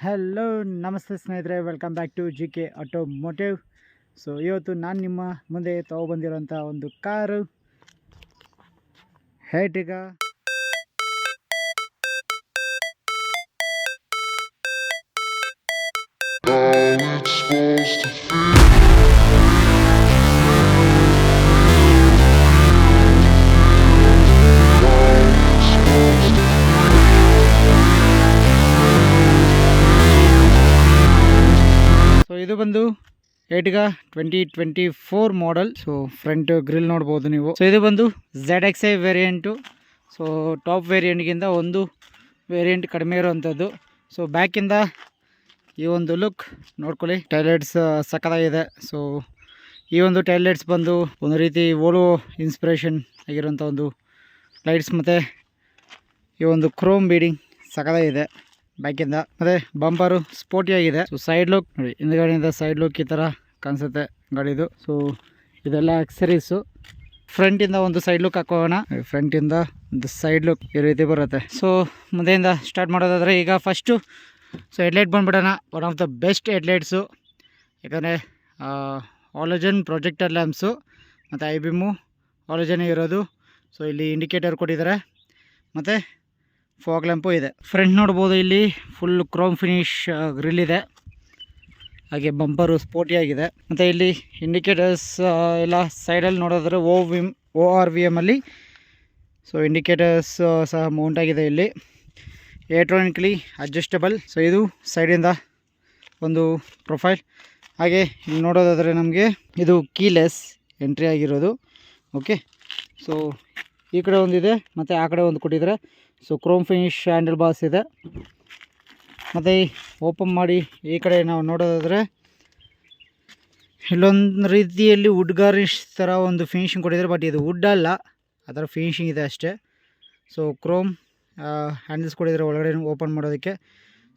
Hello ನಮಸ್ತೆ ಸ್ನೇಹಿತರೆ, welcome back to G K automotive. So ಇವತ್ತು ನಾನು ನಿಮ್ಮ ಮುಂದೆ ತೊಗೊಬಂದಿರೋಂಥ ಒಂದು ಕಾರು Ertiga. ಸೊ ಇದು ಬಂದು Ertiga 2024 ಮಾಡಲ್. ಸೊ ಫ್ರಂಟ್ ಗ್ರಿಲ್ ನೋಡ್ಬೋದು ನೀವು. ಸೊ ಇದು ಬಂದು ZXi ವೇರಿಯಂಟು. ಸೊ ಟಾಪ್ ವೇರಿಯಂಟ್ಗಿಂತ ಒಂದು ವೇರಿಯಂಟ್ ಕಡಿಮೆ ಇರುವಂಥದ್ದು. ಸೊ ಬ್ಯಾಕಿಂದ ಈ ಒಂದು ಲುಕ್ ನೋಡ್ಕೊಳ್ಳಿ. ಟೈಲೈಟ್ಸ್ ಸಕ್ಕತ್ತಾಗಿದೆ. ಸೊ ಈ ಒಂದು ಟೈಲೈಟ್ಸ್ ಬಂದು ಒಂದು ರೀತಿ ವೋಲ್ವೋ ಇನ್ಸ್ಪಿರೇಷನ್ ಆಗಿರುವಂಥ ಒಂದು ಲೈಟ್ಸ್, ಮತ್ತು ಈ ಒಂದು ಕ್ರೋಮ್ ಬೀಡಿಂಗ್ ಸಕ್ಕತ್ತಾಗಿದೆ ಬ್ಯಾಕಿಂದ. ಮತ್ತು ಬಂಪರು ಸ್ಪೋರ್ಟಿಯಾಗಿದೆ. ಸೊ ಸೈಡ್ ಲುಕ್ ನೋಡಿ, ಹಿಂದ್ಗಡೆಯಿಂದ ಸೈಡ್ ಲುಕ್ ಈ ಥರ ಕಾಣಿಸುತ್ತೆ ಗಾಡಿದು. ಸೊ ಇದೆಲ್ಲ ಅಕ್ಸರೀಸು. ಫ್ರಂಟಿಂದ ಒಂದು ಸೈಡ್ ಲುಕ್ ಹಾಕೋಣ. ಫ್ರಂಟಿಂದ ಒಂದು ಸೈಡ್ ಲುಕ್ ಈ ರೀತಿ ಬರುತ್ತೆ. ಸೊ ಮುಂದೆಯಿಂದ ಸ್ಟಾರ್ಟ್ ಮಾಡೋದಾದರೆ ಈಗ ಫಸ್ಟು ಸೊ ಹೆಡ್ಲೈಟ್ ಬಂದುಬಿಡೋಣ. One of the best headlights, ಯಾಕಂದರೆ ಆಲೋಜನ್ ಪ್ರೊಜೆಕ್ಟರ್ ಲ್ಯಾಂಪ್ಸು ಮತ್ತು ಐಬಿಮು ಆಲೋಜನೇ ಇರೋದು. ಸೊ ಇಲ್ಲಿ ಇಂಡಿಕೇಟರ್ ಕೊಟ್ಟಿದ್ದಾರೆ, ಮತ್ತು ಫಾಗ್ ಲ್ಯಾಂಪು ಇದೆ. ಫ್ರಂಟ್ ನೋಡ್ಬೋದು, ಇಲ್ಲಿ ಫುಲ್ ಕ್ರೋಮ್ ಫಿನಿಶ್ ಗ್ರಿಲ್ ಇದೆ. ಹಾಗೆ ಬಂಪರು ಸ್ಪೋರ್ಟಿಯಾಗಿದೆ. ಮತ್ತು ಇಲ್ಲಿ ಇಂಡಿಕೇಟರ್ಸ್ ಎಲ್ಲ ಸೈಡಲ್ಲಿ ನೋಡೋದಾದ್ರೆ ORVM ಅಲ್ಲಿ ಸೊ ಇಂಡಿಕೇಟರ್ಸ್ ಸಹ ಮೌಂಟ್ ಆಗಿದೆ. ಇಲ್ಲಿ ಎಲೆಕ್ಟ್ರಾನಿಕಲಿ ಅಡ್ಜಸ್ಟಬಲ್. ಸೊ ಇದು ಸೈಡಿಂದ ಒಂದು ಪ್ರೊಫೈಲ್. ಹಾಗೆ ಇಲ್ಲಿ ನೋಡೋದಾದರೆ ನಮಗೆ ಇದು ಕೀಲೆಸ್ ಎಂಟ್ರಿ ಆಗಿರೋದು. ಓಕೆ, ಸೊ ಈ ಕಡೆ ಒಂದಿದೆ ಮತ್ತು ಆ ಕಡೆ ಒಂದು ಕೊಟ್ಟಿದ್ದಾರೆ. So Chrome finish handle bars ಇದೆ. ಮತ್ತು ಓಪನ್ ಮಾಡಿ ಈ ಕಡೆ ನಾವು ನೋಡೋದಾದರೆ ಇಲ್ಲೊಂದು ರೀತಿಯಲ್ಲಿ ವುಡ್ ಗಾರ್ನಿಷ್ ಥರ ಒಂದು ಫಿನಿಶಿಂಗ್ ಕೊಟ್ಟಿದ್ದಾರೆ. ಬಟ್ ಇದು ವುಡ್ ಅಲ್ಲ, ಅದರ ಫಿನಿಶಿಂಗ್ ಇದೆ ಅಷ್ಟೇ. ಸೊ ಕ್ರೋಮ್ ಹ್ಯಾಂಡಲ್ಸ್ ಕೊಟ್ಟಿದ್ದಾರೆ ಒಳಗಡೆ ಓಪನ್ ಮಾಡೋದಕ್ಕೆ.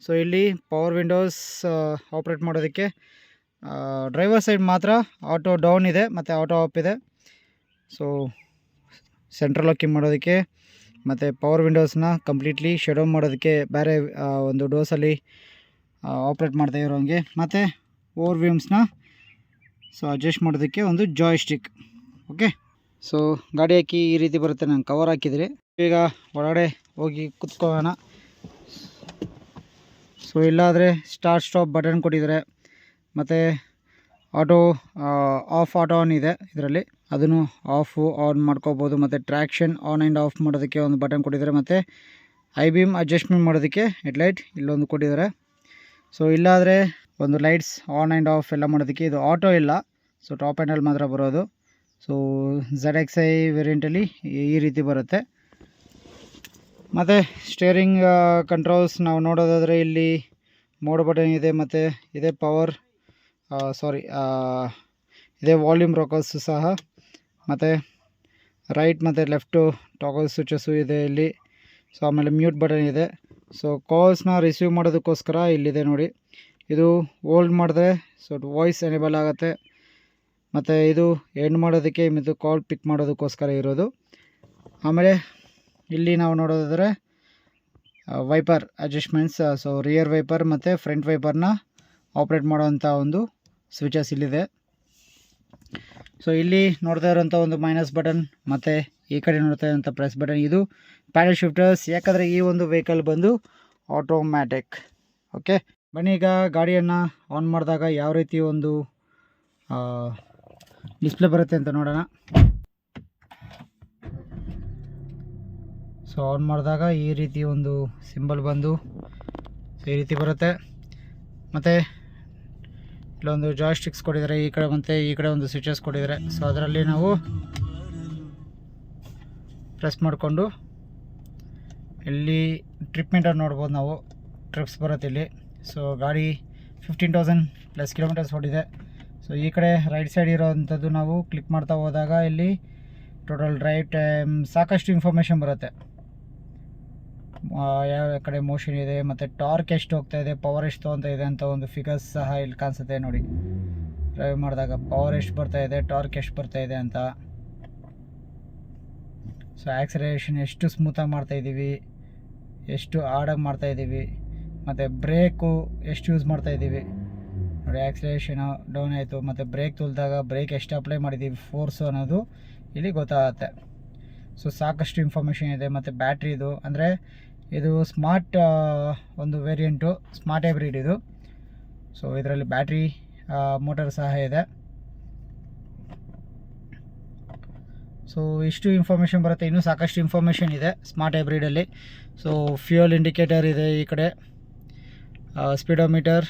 ಸೊ ಇಲ್ಲಿ ಪವರ್ ವಿಂಡೋಸ್ ಆಪ್ರೇಟ್ ಮಾಡೋದಕ್ಕೆ ಡ್ರೈವರ್ ಸೈಡ್ ಮಾತ್ರ ಆಟೋ ಡೌನ್ ಇದೆ ಮತ್ತು ಆಟೋ ಆಫ್ ಇದೆ. ಸೊ ಸೆಂಟ್ರಲ್ ಲಾಕಿಂಗ್ ಮಾಡೋದಕ್ಕೆ ಮತ್ತು ಪವರ್ ವಿಂಡೋಸ್ನ ಕಂಪ್ಲೀಟ್ಲಿ ಶಟ್ ಡೌನ್ ಮಾಡೋದಕ್ಕೆ ಬೇರೆ ಒಂದು ಡೋಸಲ್ಲಿ ಆಪ್ರೇಟ್ ಮಾಡ್ತಾ ಇರೋಂಗೆ, ಮತ್ತು ORVMsನ ಸೊ ಅಡ್ಜಸ್ಟ್ ಮಾಡೋದಕ್ಕೆ ಒಂದು ಜಾಯ್ ಸ್ಟಿಕ್. ಓಕೆ, ಸೊ ಗಾಡಿ ಹಾಕಿ ಈ ರೀತಿ ಬರುತ್ತೆ. ನಾನು ಕವರ್ ಹಾಕಿದ್ರಿ. ಈಗ ಒಳಗಡೆ ಹೋಗಿ ಕುತ್ಕೊಳ್ಳೋಣ. ಸೊ ಇಲ್ಲಾದರೆ ಸ್ಟಾರ್ಟ್ ಸ್ಟಾಪ್ ಬಟನ್ ಕೊಟ್ಟಿದ್ದಾರೆ, ಮತ್ತು ಆಟೋ ಆನ್ ಇದೆ ಇದರಲ್ಲಿ. ಅದನ್ನು ಆನ್ ಮಾಡ್ಕೋಬೋದು. ಮತ್ತು ಟ್ರ್ಯಾಕ್ಷನ್ ಆನ್ ಆ್ಯಂಡ್ ಆಫ್ ಮಾಡೋದಕ್ಕೆ ಒಂದು ಬಟನ್ ಕೊಟ್ಟಿದ್ದಾರೆ, ಮತ್ತು ಐಬಿಮ್ ಅಡ್ಜಸ್ಟ್ಮೆಂಟ್ ಮಾಡೋದಕ್ಕೆ ಹೆಡ್ಲೈಟ್ ಇಲ್ಲೊಂದು ಕೊಟ್ಟಿದ್ದಾರೆ. ಸೊ ಇಲ್ಲಾದರೆ ಒಂದು ಲೈಟ್ಸ್ ಆನ್ ಆ್ಯಂಡ್ ಆಫ್ ಎಲ್ಲ ಮಾಡೋದಕ್ಕೆ. ಇದು ಆಟೋ ಇಲ್ಲ, ಸೊ ಟಾಪ್ ಹ್ಯಾಂಡಲ್ ಮಾತ್ರ ಬರೋದು. ಸೊ ZXi ವೇರಿಯಂಟಲ್ಲಿ ಈ ರೀತಿ ಬರುತ್ತೆ. ಮತ್ತು ಸ್ಟೇರಿಂಗ್ ಕಂಟ್ರೋಲ್ಸ್ ನಾವು ನೋಡೋದಾದರೆ ಇಲ್ಲಿ ಮೋಡ್ ಬಟನ್ ಇದೆ, ಮತ್ತು ಇದೆ ಪವರ್ ಇದೇ ವಾಲ್ಯೂಮ್ ರೋಕರ್ಸು ಸಹ, ಮತ್ತು ರೈಟ್ ಮತ್ತು ಲೆಫ್ಟು ಟಾಗಲ್ ಸ್ವಿಚಸ್ಸು ಇದೆ ಇಲ್ಲಿ. ಸೊ ಆಮೇಲೆ ಮ್ಯೂಟ್ ಬಟನ್ ಇದೆ. ಸೊ ಕಾಲ್ಸ್ನ ರಿಸೀವ್ ಮಾಡೋದಕ್ಕೋಸ್ಕರ ಇಲ್ಲಿದೆ ನೋಡಿ. ಇದು ಹೋಲ್ಡ್ ಮಾಡಿದ್ರೆ ಸೊ ವಾಯ್ಸ್ ಎನೇಬಲ್ ಆಗುತ್ತೆ, ಮತ್ತು ಇದು ಎಂಡ್ ಮಾಡೋದಕ್ಕೆ ಮತ್ತು ಕಾಲ್ ಪಿಕ್ ಮಾಡೋದಕ್ಕೋಸ್ಕರ ಇರೋದು. ಆಮೇಲೆ ಇಲ್ಲಿ ನಾವು ನೋಡೋದಾದರೆ wiper adjustments. So rear wiper ಮತ್ತು ಫ್ರಂಟ್ ವೈಪರ್ನ ಆಪ್ರೇಟ್ ಮಾಡೋವಂಥ ಒಂದು ಸ್ವಿಚಸ್ ಇಲ್ಲಿದೆ. ಸೊ ಇಲ್ಲಿ ನೋಡ್ತಾ ಇರೋಂಥ ಒಂದು ಮೈನಸ್ ಬಟನ್, ಮತ್ತು ಈ ಕಡೆ ನೋಡ್ತಾ ಇರೋಂಥ ಪ್ರೆಸ್ ಬಟನ್, ಇದು ಪ್ಯಾಡಲ್ ಶಿಫ್ಟರ್ಸ್. ಯಾಕಂದರೆ ಈ ಒಂದು ವೆಹಿಕಲ್ ಬಂದು ಆಟೋಮ್ಯಾಟಿಕ್. ಓಕೆ, ಬನ್ನಿ ಈಗ ಗಾಡಿಯನ್ನು ಆನ್ ಮಾಡಿದಾಗ ಯಾವ ರೀತಿ ಒಂದು ಡಿಸ್ಪ್ಲೇ ಬರುತ್ತೆ ಅಂತ ನೋಡೋಣ. ಸೊ ಆನ್ ಮಾಡಿದಾಗ ಈ ರೀತಿ ಒಂದು ಸಿಂಬಲ್ ಬಂದು ಸೊ ಈ ರೀತಿ ಬರುತ್ತೆ. ಮತ್ತು ಇಲ್ಲೊಂದು ಜಾಯ್ಸ್ಟಿಕ್ಸ್ ಕೊಟ್ಟಿದ್ದಾರೆ ಈ ಕಡೆ, ಮತ್ತು ಈ ಕಡೆ ಒಂದು ಸ್ವಿಚಸ್ ಕೊಟ್ಟಿದ್ದಾರೆ. ಸೊ ಅದರಲ್ಲಿ ನಾವು ಪ್ರೆಸ್ ಮಾಡಿಕೊಂಡು ಇಲ್ಲಿ ಟ್ರಿಪ್ ಮೀಟರ್ ನೋಡ್ಬೋದು ನಾವು. ಟ್ರಿಪ್ಸ್ ಬರುತ್ತೆ ಇಲ್ಲಿ. ಸೊ ಗಾಡಿ 15,000+ ಕಿಲೋಮೀಟರ್ಸ್ ಓಡಿದೆ. ಸೊ ಈ ಕಡೆ ರೈಟ್ ಸೈಡ್ ಇರೋವಂಥದ್ದು ನಾವು ಕ್ಲಿಕ್ ಮಾಡ್ತಾ ಹೋದಾಗ ಇಲ್ಲಿ ಟೋಟಲ್ ಡ್ರೈವ್ ಟೈಮ್ ಸಾಕಷ್ಟು ಇನ್ಫಾರ್ಮೇಷನ್ ಬರುತ್ತೆ. ಯಾವ ಕಡೆ ಮೋಷನ್ ಇದೆ, ಮತ್ತು ಟಾರ್ಕ್ ಎಷ್ಟು ಹೋಗ್ತಾ ಇದೆ, ಪವರ್ ಎಷ್ಟು ತೊಗೊತಾ ಇದೆ ಅಂತ ಒಂದು ಫಿಗರ್ಸ್ ಸಹ ಇಲ್ಲಿ ಕಾಣಿಸುತ್ತೆ ನೋಡಿ. ಡ್ರೈವ್ ಮಾಡಿದಾಗ ಪವರ್ ಎಷ್ಟು ಬರ್ತಾ ಇದೆ, ಟಾರ್ಕ್ ಎಷ್ಟು ಬರ್ತಾ ಇದೆ ಅಂತ. ಸೊ ಆಕ್ಸಲರೇಷನ್ ಎಷ್ಟು ಸ್ಮೂತಾಗಿ ಮಾಡ್ತಾಯಿದ್ದೀವಿ, ಎಷ್ಟು ಹಾರ್ಡಾಗಿ ಮಾಡ್ತಾಯಿದ್ದೀವಿ, ಮತ್ತು ಬ್ರೇಕು ಎಷ್ಟು ಯೂಸ್ ಮಾಡ್ತಾಯಿದ್ದೀವಿ ನೋಡಿ, ಆ್ಯಕ್ಸಿಲೇಷನು ಡೌನ್ ಆಯಿತು, ಮತ್ತು ಬ್ರೇಕ್ ತುಳಿದಾಗ ಬ್ರೇಕ್ ಎಷ್ಟು ಅಪ್ಲೈ ಮಾಡಿದ್ದೀವಿ ಫೋರ್ಸು ಅನ್ನೋದು ಇಲ್ಲಿ ಗೊತ್ತಾಗುತ್ತೆ. ಸೊ ಸಾಕಷ್ಟು ಇನ್ಫಾರ್ಮೇಷನ್ ಇದೆ. ಮತ್ತು ಬ್ಯಾಟ್ರಿದು ಅಂದರೆ ಇದು ಸ್ಮಾರ್ಟ್ ಒಂದು ವೇರಿಯಂಟು, ಸ್ಮಾರ್ಟ್ ಹೈಬ್ರಿಡ್ ಇದು. ಸೊ ಇದರಲ್ಲಿ ಬ್ಯಾಟ್ರಿ ಮೋಟರ್ ಸಹ ಇದೆ. ಸೊ ಇಷ್ಟು ಇನ್ಫಾರ್ಮೇಷನ್ ಬರುತ್ತೆ. ಇನ್ನೂ ಸಾಕಷ್ಟು ಇನ್ಫಾರ್ಮೇಷನ್ ಇದೆ ಸ್ಮಾರ್ಟ್ ಹೈಬ್ರಿಡಲ್ಲಿ. ಸೊ ಫ್ಯೂಯಲ್ ಇಂಡಿಕೇಟರ್ ಇದೆ ಈ ಕಡೆ, ಸ್ಪೀಡೋಮೀಟರ್,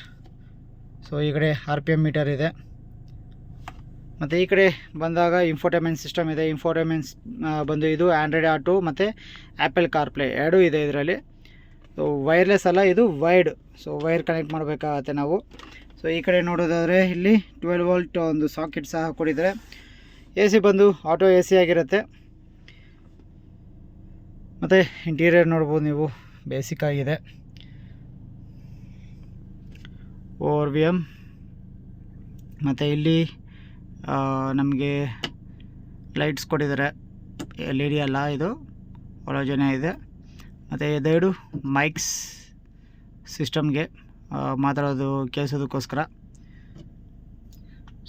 ಸೊ ಈ ಕಡೆ RPM ಮೀಟರ್ ಇದೆ. ಮತ್ತು ಈ ಕಡೆ ಬಂದಾಗ ಇನ್ಫೋಟೈನ್ಮೆಂಟ್ ಸಿಸ್ಟಮ್ ಇದೆ. ಇನ್ಫೋಟೈನ್ಮೆಂಟ್ ಬಂದು ಇದು ಆ್ಯಂಡ್ರಾಯ್ಡ್ ಆಟೋ ಮತ್ತು ಆ್ಯಪಲ್ ಕಾರ್ಪ್ಲೇ ಎರಡೂ ಇದೆ ಇದರಲ್ಲಿ. ಸೊ ವೈರ್ಲೆಸ್ ಅಲ್ಲ, ಇದು ವೈರ್ಡ್. ಸೊ ವೈರ್ ಕನೆಕ್ಟ್ ಮಾಡಬೇಕಾಗತ್ತೆ ನಾವು. ಸೊ ಈ ಕಡೆ ನೋಡೋದಾದರೆ ಇಲ್ಲಿ 12 ವೋಲ್ಟ್ ಒಂದು ಸಾಕೆಟ್ ಸಹ ಕೊಟ್ಟಿದ್ದಾರೆ. AC ಬಂದು ಆಟೋ AC ಆಗಿರುತ್ತೆ. ಮತ್ತು ಇಂಟೀರಿಯರ್ ನೋಡ್ಬೋದು ನೀವು, ಬೇಸಿಕ್ ಆಗಿದೆ. ORVM ಮತ್ತು ಇಲ್ಲಿ ನಮಗೆ ಲೈಟ್ಸ್ ಕೊಟ್ಟಿದ್ದಾರೆ. LED ಅಲ್ಲ, ಇದು ಹೊಲೋಜನೆ ಇದೆ. ಮತ್ತು ಇದೆರಡು ಮೈಕ್ಸ್ ಸಿಸ್ಟಮ್ಗೆ ಮಾತಾಡೋದು ಕೇಳಿಸೋದಕ್ಕೋಸ್ಕರ.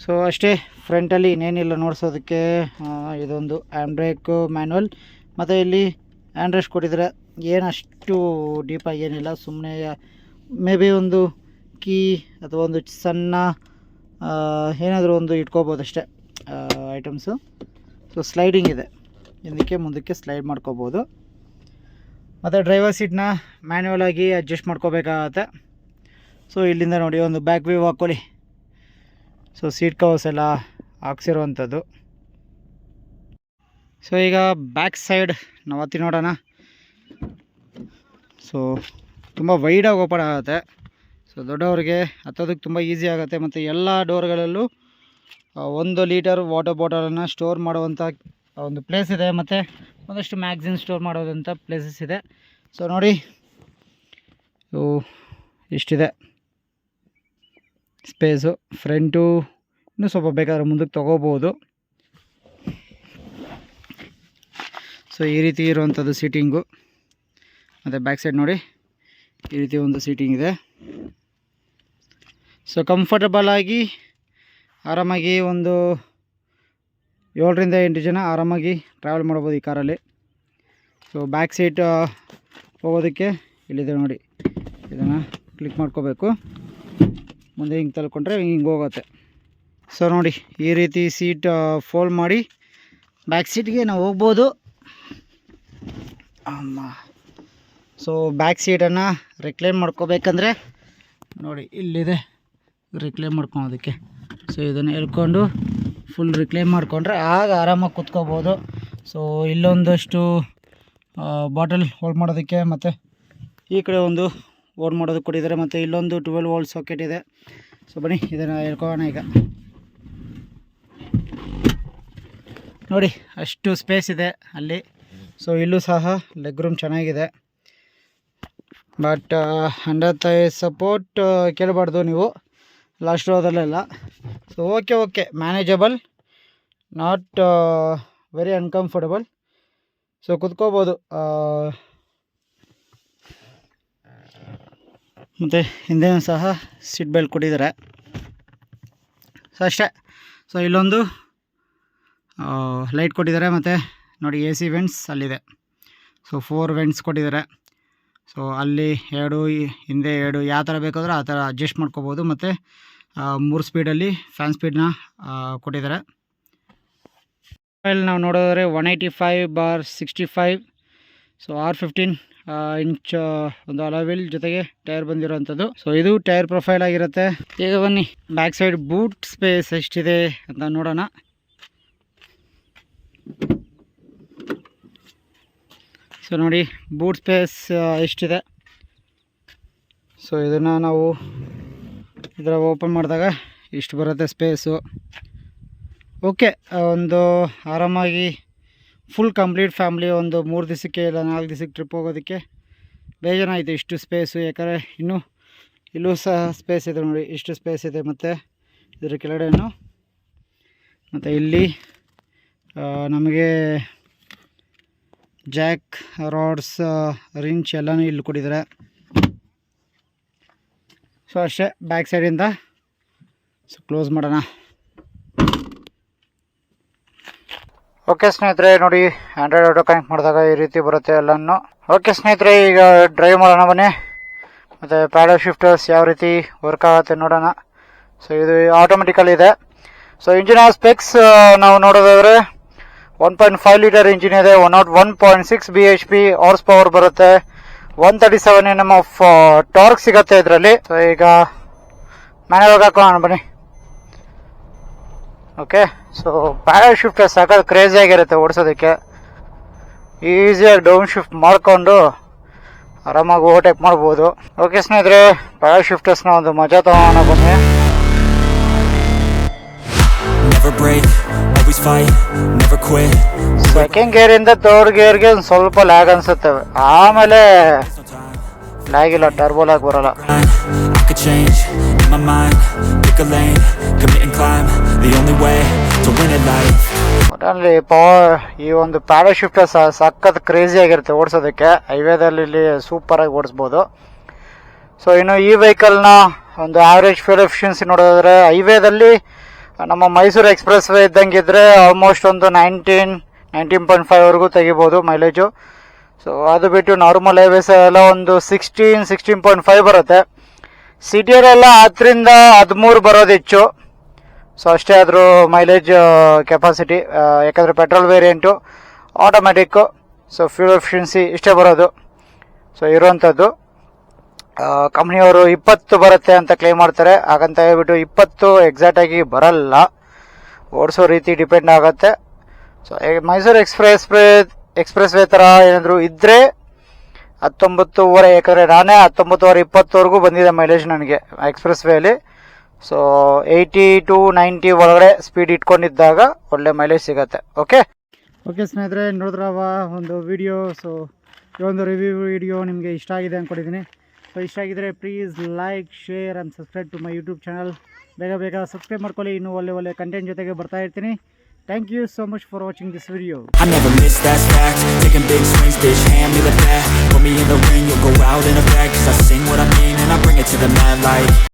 ಸೊ ಅಷ್ಟೇ, ಫ್ರಂಟಲ್ಲಿ ಇನ್ನೇನಿಲ್ಲ ನೋಡಿಸೋದಕ್ಕೆ. ಇದೊಂದು ಹ್ಯಾಂಡ್ ಬ್ರೇಕ್ ಮ್ಯಾನ್ಯಲ್, ಮತ್ತು ಇಲ್ಲಿ ಹ್ಯಾಂಡ್ ರೆಸ್ಟ್ ಕೊಟ್ಟಿದ್ದಾರೆ. ಏನಷ್ಟು ಡೀಪಾಗಿ ಏನಿಲ್ಲ, ಸುಮ್ಮನೆ ಮೇ ಬಿ ಒಂದು ಕೀ ಅಥವಾ ಒಂದು ಸಣ್ಣ ಏನಾದರೂ ಒಂದು ಇಟ್ಕೋಬೋದು ಅಷ್ಟೇ ಐಟಮ್ಸು. ಸೊ ಸ್ಲೈಡಿಂಗ್ ಇದೆ, ಹಿಂದಕ್ಕೆ ಮುಂದಕ್ಕೆ ಸ್ಲೈಡ್ ಮಾಡ್ಕೋಬೋದು. ಮತ್ತು ಡ್ರೈವರ್ ಸೀಟ್ನ ಮ್ಯಾನ್ಯುವಲ್ ಆಗಿ ಅಡ್ಜಸ್ಟ್ ಮಾಡ್ಕೋಬೇಕಾಗತ್ತೆ. ಸೊ ಇಲ್ಲಿಂದ ನೋಡಿ ಒಂದು ಬ್ಯಾಕ್ ವ್ಯೂ ಹಾಕ್ಕೊಳ್ಳಿ. ಸೊ ಸೀಟ್ ಕವರ್ಸ್ ಎಲ್ಲ ಹಾಕ್ಸಿರುವಂಥದ್ದು. ಸೊ ಈಗ ಬ್ಯಾಕ್ ಸೈಡ್ ನಾವು ಹತ್ತಿ ನೋಡೋಣ. ಸೊ ತುಂಬ ವೈಡಾಗಿ ಓಪನ್ ಆಗುತ್ತೆ. ಸೊ ದೊಡ್ಡವ್ರಿಗೆ ಹತ್ತೋದಕ್ಕೆ ತುಂಬ ಈಸಿ ಆಗುತ್ತೆ. ಮತ್ತು ಎಲ್ಲ ಡೋರ್ಗಳಲ್ಲೂ 1 ಲೀಟರ್ ವಾಟರ್ ಬಾಟಲನ್ನು ಸ್ಟೋರ್ ಮಾಡುವಂಥ ಒಂದು ಪ್ಲೇಸ್ ಇದೆ. ಮತ್ತು ಒಂದಷ್ಟು ಮ್ಯಾಗ್ಝಿನ್ ಸ್ಟೋರ್ ಮಾಡೋದಂಥ ಪ್ಲೇಸಸ್ ಇದೆ. ಸೊ ನೋಡಿ, ಇಷ್ಟಿದೆ ಸ್ಪೇಸು. ಫ್ರಂಟು ಇನ್ನೂ ಸ್ವಲ್ಪ ಬೇಕಾದ್ರೆ ಮುಂದಕ್ಕೆ ತೊಗೋಬೋದು. ಸೊ ಈ ರೀತಿ ಇರುವಂಥದ್ದು ಸೀಟಿಂಗು. ಮತ್ತು ಬ್ಯಾಕ್ ಸೈಡ್ ನೋಡಿ, ಈ ರೀತಿ ಒಂದು ಸೀಟಿಂಗ್ ಇದೆ. ಸೊ ಕಂಫರ್ಟಬಲ್ ಆಗಿ ಆರಾಮಾಗಿ ಒಂದು 7 ರಿಂದ 8 ಜನ ಆರಾಮಾಗಿ ಟ್ರಾವೆಲ್ ಮಾಡ್ಬೋದು ಈ ಕಾರಲ್ಲಿ. ಸೊ ಬ್ಯಾಕ್ ಸೀಟ್ ಹೋಗೋದಕ್ಕೆ ಇಲ್ಲಿದೆ ನೋಡಿ, ಇದನ್ನು ಕ್ಲಿಕ್ ಮಾಡ್ಕೋಬೇಕು. ಮುಂದೆ ಹಿಂಗೆ ತಳ್ಕೊಂಡ್ರೆ ಹಿಂಗೆ ಹೋಗುತ್ತೆ. ಸೊ ನೋಡಿ, ಈ ರೀತಿ ಸೀಟ್ ಫೋಲ್ಡ್ ಮಾಡಿ ಬ್ಯಾಕ್ ಸೀಟ್ಗೆ ನಾವು ಹೋಗ್ಬೋದು. ಸೊ ಬ್ಯಾಕ್ ಸೀಟನ್ನು ರಿಕ್ಲೈನ್ ಮಾಡ್ಕೋಬೇಕಂದ್ರೆ ನೋಡಿ ಇಲ್ಲಿದೆ, ರಿಕ್ಲೈನ್ ಮಾಡ್ಕೊಳೋದಕ್ಕೆ. ಸೊ ಇದನ್ನು ಎಳ್ಕೊಂಡು ಫುಲ್ ರಿಕ್ಲೈನ್ ಮಾಡಿಕೊಂಡ್ರೆ ಆಗ ಆರಾಮಾಗಿ ಕೂತ್ಕೋಬೋದು. ಸೊ ಇಲ್ಲೊಂದಷ್ಟು ಬಾಟಲ್ ಹೋಲ್ಡ್ ಮಾಡೋದಕ್ಕೆ, ಮತ್ತು ಈ ಕಡೆ ಒಂದು ಹೋಲ್ಡ್ ಮಾಡೋದಕ್ಕೆ ಕೊಟ್ಟಿದ್ದಾರೆ. ಮತ್ತು ಇಲ್ಲೊಂದು 12 ವೋಲ್ಟ್ ಸಾಕೆಟ್ ಇದೆ. ಸೊ ಬನ್ನಿ ಇದನ್ನು ಹೇಳ್ಕೊಳ್ಳೋಣ ಈಗ. ನೋಡಿ ಅಷ್ಟು ಸ್ಪೇಸ್ ಇದೆ ಅಲ್ಲಿ. ಸೊ ಇಲ್ಲೂ ಸಹ ಲೆಗ್ ರೂಮ್ ಚೆನ್ನಾಗಿದೆ. ಬಟ್ ಅಂಡರ್ ಥೈ ಸಪೋರ್ಟ್ ಕೇಳಬಾರ್ದು ನೀವು ಲಾಸ್ಟ್ ರೋದಲ್ಲೆಲ್ಲ. So okay manageable, not very uncomfortable. So ಕುತ್ಕೋಬೋದು. ಮತ್ತು ಹಿಂದೆ ಸಹ ಸೀಟ್ ಬೆಲ್ಟ್ ಕೊಟ್ಟಿದ್ದಾರೆ. ಸೊ ಅಷ್ಟೇ. ಸೊ ಇಲ್ಲೊಂದು ಲೈಟ್ ಕೊಟ್ಟಿದ್ದಾರೆ. ಮತ್ತು ನೋಡಿ AC ವೆಂಟ್ಸ್ ಅಲ್ಲಿದೆ. ಸೊ 4 ವೆಂಟ್ಸ್ ಕೊಟ್ಟಿದ್ದಾರೆ. ಸೊ ಅಲ್ಲಿ 2 ಹಿಂದೆ 2 ಯಾವ ಥರ ಬೇಕಾದರೂ ಆ ಥರ ಅಡ್ಜಸ್ಟ್ ಮಾಡ್ಕೋಬೋದು. ಮತ್ತು 3 ಸ್ಪೀಡಲ್ಲಿ ಫ್ಯಾನ್ ಸ್ಪೀಡ್ನ ಕೊಟ್ಟಿದ್ದಾರೆ. ಮೊಬೈಲ್ ನಾವು ನೋಡೋದಾದ್ರೆ 185/65. ಸೊ R15 ಇಂಚ್ ಒಂದು ಅಲಾವಿಲ್ ಜೊತೆಗೆ ಟೈರ್ ಬಂದಿರೋವಂಥದ್ದು. ಸೊ ಇದು ಟೈರ್ ಪ್ರೊಫೈಲ್ ಆಗಿರುತ್ತೆ. ಈಗ ಬನ್ನಿ ಬ್ಯಾಕ್ ಸೈಡ್ ಬೂಟ್ ಸ್ಪೇಸ್ ಎಷ್ಟಿದೆ ಅಂತ ನೋಡೋಣ. ಸೊ ನೋಡಿ ಬೂಟ್ ಸ್ಪೇಸ್ ಎಷ್ಟಿದೆ. ಸೊ ಇದನ್ನು ನಾವು ಇದರ ಓಪನ್ ಮಾಡಿದಾಗ ಇಷ್ಟು ಬರುತ್ತೆ ಸ್ಪೇಸು. ಓಕೆ, ಒಂದು ಆರಾಮಾಗಿ ಫುಲ್ ಕಂಪ್ಲೀಟ್ ಫ್ಯಾಮ್ಲಿ ಒಂದು 3 ದಿವಸಕ್ಕೆ ಇಲ್ಲ 4 ದಿವಸಕ್ಕೆ ಟ್ರಿಪ್ ಹೋಗೋದಕ್ಕೆ ಬೇಜಾರಾಯಿತು ಇಷ್ಟು ಸ್ಪೇಸು. ಯಾಕಂದರೆ ಇನ್ನೂ ಇಲ್ಲೂ ಸಹ ಸ್ಪೇಸ್ ಇದೆ ನೋಡಿ, ಇಷ್ಟು ಸ್ಪೇಸ್ ಇದೆ. ಮತ್ತು ಇದರ ಕೆಳಗಡೆನು ಮತ್ತು ಇಲ್ಲಿ ನಮಗೆ ಜಾಕ್ ರಾಡ್ಸ್ ರಿಂಚ್ ಎಲ್ಲನೂ ಇಲ್ಲಿ ಕೊಟ್ಟಿದ್ದಾರೆ. ಸೊ ಅಷ್ಟೇ ಬ್ಯಾಕ್ ಸೈಡಿಂದ ಸೊ ಕ್ಲೋಸ್ ಮಾಡೋಣ. ಓಕೆ ಸ್ನೇಹಿತರೆ, ನೋಡಿ ಆಂಡ್ರಾಯ್ಡ್ ಆಟೋ ಕನೆಕ್ಟ್ ಮಾಡಿದಾಗ ಈ ರೀತಿ ಬರುತ್ತೆ ಎಲ್ಲನೂ. ಓಕೆ ಸ್ನೇಹಿತರೆ, ಈಗ ಡ್ರೈವ್ ಮಾಡೋಣ ಬನ್ನಿ. ಮತ್ತು ಪ್ಯಾಡಲ್ ಶಿಫ್ಟರ್ಸ್ ಯಾವ ರೀತಿ ವರ್ಕ್ ಆಗುತ್ತೆ ನೋಡೋಣ. ಸೊ ಇದು ಆಟೋಮೆಟಿಕಲ್ ಇದೆ. ಸೊ ಇಂಜಿನ್ ಸ್ಪೆಕ್ಸ್ ನಾವು ನೋಡೋದಾದರೆ 1.5 ಲೀಟರ್ ಇಂಜಿನ್ ಇದೆ, 101.6 bhp ಹಾರ್ಸ್ ಪವರ್ ಬರುತ್ತೆ, 137 Nm ಆಫ್ ಟಾರ್ಕ್ ಸಿಗುತ್ತೆ ಇದರಲ್ಲಿ. ಸೊ ಈಗ ಮ್ಯಾನುವಲ್ ಹಾಕೋಣ ಬನ್ನಿ. ಓಕೆ, ಸೊ ಪ್ಯಾಡಲ್ ಶಿಫ್ಟರ್ ಸಾಕಾಗಿ ಕ್ರೇಜಿ ಆಗಿರುತ್ತೆ ಓಡಿಸೋದಕ್ಕೆ. ಈಸಿಯಾಗಿ ಡೌನ್ ಶಿಫ್ಟ್ ಮಾಡಿಕೊಂಡು ಆರಾಮಾಗಿ ಓವರ್ಟೇಕ್ ಮಾಡ್ಬೋದು. ಓಕೆ ಸ್ನೇಹಿತರೆ, ಪ್ಯಾಡಲ್ ಶಿಫ್ಟರ್ಸ್ನ ಒಂದು ಮಜಾ ತಗೋಣ ಬನ್ನಿ. ಸೆಕೆಂಡ್ ಗೇರಿಂದ ಥರ್ಡ್ ಗೇರ್ಗೆ ಒಂದು ಸ್ವಲ್ಪ ಲ್ಯಾಗ್ ಅನ್ಸುತ್ತೆ, ಆಮೇಲೆ ಲ್ಯಾಗ್ ಇಲ್ಲ, ಟರ್ಬೋ ಲ್ಯಾಗ್ ಬರಲ್ಲ. ಒಟ್ಟಲ್ಲಿ ಪವರ್ ಈ ಒಂದು ಪ್ಯಾಡಲ್ ಶಿಫ್ಟರ್ ಸಖತ್ ಕ್ರೇಜಿ ಆಗಿರುತ್ತೆ ಓಡಿಸೋದಕ್ಕೆ. ಹೈವೇದಲ್ಲಿ ಇಲ್ಲಿ ಸೂಪರ್ ಆಗಿ ಓಡಿಸ್ಬೋದು. ಸೊ ಇನ್ನು ಈ ವೆಹಿಕಲ್ನ ಒಂದು ಆವ್ರೇಜ್ ಫ್ಯೂಲ್ ಎಫಿಷಿಯನ್ಸಿ ನೋಡೋದಾದ್ರೆ ಹೈವೇದಲ್ಲಿ ನಮ್ಮ ಮೈಸೂರು ಎಕ್ಸ್ಪ್ರೆಸ್ ವೇ ಇದ್ದಂಗಿದ್ರೆ ಆಲ್ಮೋಸ್ಟ್ ಒಂದು 19.5 ತೆಗಿಬೋದು ಮೈಲೇಜು. ಸೊ ಅದು ಬಿಟ್ಟು ನಾರ್ಮಲ್ ಹೈವೇಸ್ ಎಲ್ಲ ಒಂದು 16.5 ಬರುತ್ತೆ. ಸಿಟಿಯಲ್ಲೆಲ್ಲ 10ರಿಂದ 13 ಬರೋದು ಹೆಚ್ಚು. ಸೊ ಅಷ್ಟೇ ಆದರೂ ಮೈಲೇಜ್ ಕೆಪಾಸಿಟಿ, ಯಾಕಂದರೆ petrol variant, automatic. So fuel efficiency ಇಷ್ಟೇ ಬರೋದು. ಸೊ ಇರುವಂಥದ್ದು ಕಂಪ್ನಿಯವರು 20 ಬರುತ್ತೆ ಅಂತ ಕ್ಲೇಮ್ ಮಾಡ್ತಾರೆ. ಹಾಗಂತ ಹೇಳ್ಬಿಟ್ಟು 20 ಎಕ್ಸಾಕ್ಟಾಗಿ ಬರಲ್ಲ, ಓಡಿಸೋ ರೀತಿ ಡಿಪೆಂಡ್ ಆಗುತ್ತೆ. ಸೊ ಮೈಸೂರು ಎಕ್ಸ್ಪ್ರೆಸ್ ವೇ ಥರ ಏನಾದರೂ ಇದ್ದರೆ 19.5, ಯಾಕಂದರೆ ನಾನೇ 19.5 20ವರೆಗೂ ಬಂದಿದೆ ಮೈಲೇಜ್ ನನಗೆ ಎಕ್ಸ್ಪ್ರೆಸ್ ವೇಲಿ. ಸೊ 80 to 90 ಒಳಗಡೆ ಸ್ಪೀಡ್ ಇಟ್ಕೊಂಡಿದ್ದಾಗ ಒಳ್ಳೆ ಮೈಲೇಜ್ ಸಿಗುತ್ತೆ. ಓಕೆ ಸ್ನೇಹಿತರೆ, ನೋಡಿದ್ರವ ಒಂದು ವಿಡಿಯೋ. ಸೊ ಈ ಒಂದು ರಿವ್ಯೂ ವಿಡಿಯೋ ನಿಮಗೆ ಇಷ್ಟ ಆಗಿದೆ ಅಂದ್ಕೊಂಡಿದ್ದೀನಿ. ಸೊ ಇಷ್ಟ ಆಗಿದ್ರೆ please like, share and subscribe to my YouTube channel. ಬೇಗ ಸಬ್ಸ್ಕ್ರೈಬ್ ಮಾಡ್ಕೊಳ್ಳಿ, ಇನ್ನೂ ಒಳ್ಳೆ ಕಂಟೆಂಟ್ ಜೊತೆಗೆ ಬರ್ತಾ ಇರ್ತೀನಿ. Thank you so much for watching this video. I never miss, that's fact. Taking big swings, bitch, hand me the bat. Put me in the ring, you'll go out in a bag. 'Cause I sing what I mean and I bring it to the mad light.